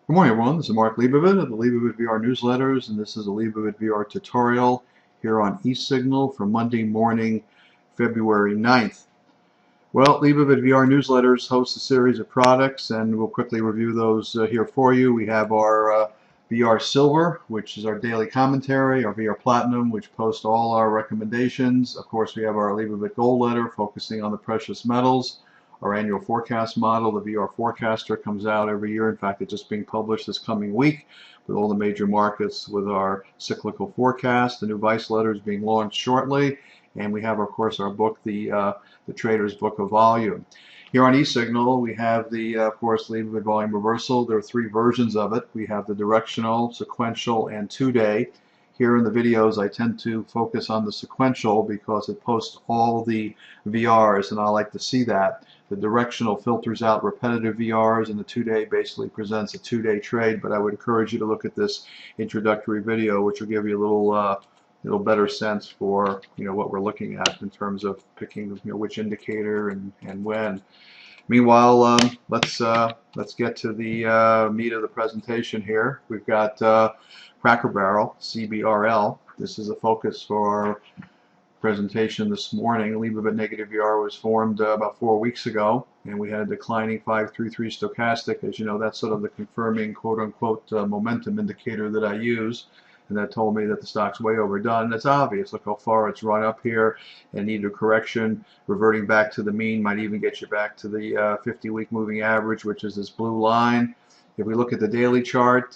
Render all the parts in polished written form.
Good morning, everyone. This is Mark Leibovit of the Leibovit VR newsletters, and this is a Leibovit VR tutorial here on Esignal for Monday morning, February 9th. Well, Leibovit VR newsletters host a series of products, and we'll quickly review those here for you. We have our VR Silver, which is our daily commentary, our VR Platinum, which posts all our recommendations. Of course, we have our Leibovit Gold letter focusing on the precious metals. Our annual forecast model, the VR Forecaster, comes out every year. In fact, it's just being published this coming week with all the major markets with our cyclical forecast. The new Vice letter is being launched shortly. And we have, of course, our book, the Trader's Book of Volume. Here on eSignal, we have the, of course, Leibovit Volume Reversal. There are three versions of it. We have the directional, sequential, and two-day. Here in the videos, I tend to focus on the sequential because it posts all the VRs, and I like to see that. The directional filters out repetitive VRs, and the two-day basically presents a two-day trade, but I would encourage you to look at this introductory video, which will give you a little better sense for what we're looking at in terms of picking which indicator and when. Meanwhile, let's get to the meat of the presentation here. We've got Cbrl, Cbrl. This is a focus for our presentation this morning. Leibovit Negative VR was formed about 4 weeks ago, and we had a declining 533 stochastic. As you know, that's sort of the confirming quote-unquote momentum indicator that I use. And that told me that the stock's way overdone. And it's obvious. Look how far it's run up here and needed a correction. Reverting back to the mean might even get you back to the 50-week moving average, which is this blue line. If we look at the daily chart,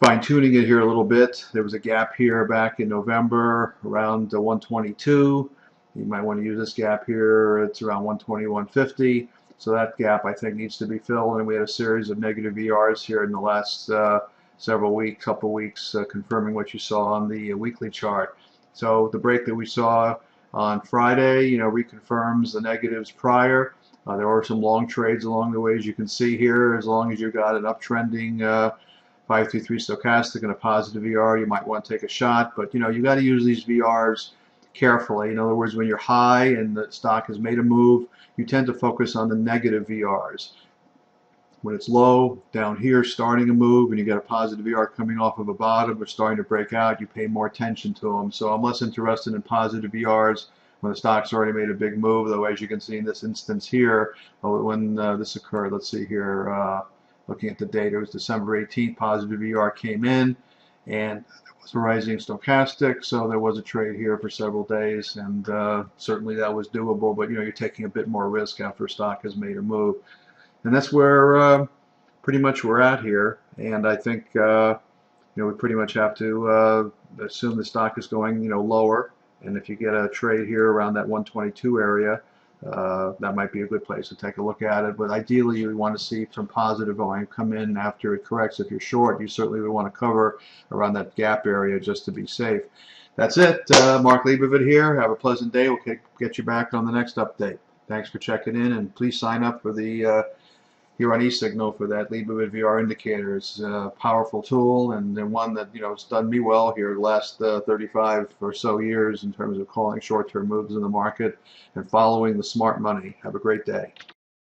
fine-tuning it here a little bit, there was a gap here back in November around 122. You might want to use this gap here. It's around 120, 150. So that gap, I think, needs to be filled. And we had a series of negative VRs here in the last couple weeks, confirming what you saw on the weekly chart. So the break that we saw on Friday, reconfirms the negatives prior. There are some long trades along the way, as you can see here. As long as you've got an uptrending 533 stochastic and a positive VR, you might want to take a shot. But you got to use these VRs carefully. In other words, when you're high and the stock has made a move, you tend to focus on the negative VRs. When it's low, down here, starting a move, and you get a positive VR coming off of a bottom or starting to break out, you pay more attention to them. So I'm less interested in positive VRs when the stock's already made a big move, though, as you can see in this instance here, when this occurred. Let's see here, looking at the date, it was December 18th, positive VR came in, and there was a rising stochastic, so there was a trade here for several days, and certainly that was doable, but you're taking a bit more risk after a stock has made a move. And that's where pretty much we're at here. And I think we pretty much have to assume the stock is going lower. And if you get a trade here around that 122 area, that might be a good place to take a look at it. But ideally, you want to see some positive volume come in after it corrects. If you're short, you certainly would want to cover around that gap area just to be safe. That's it. Mark Leibovit here. Have a pleasant day. We'll get you back on the next update. Thanks for checking in, and please sign up for the here on eSignal for that Leibovit VR indicator. It's a powerful tool, and one that has done me well here the last 35 or so years in terms of calling short-term moves in the market and following the smart money. Have a great day.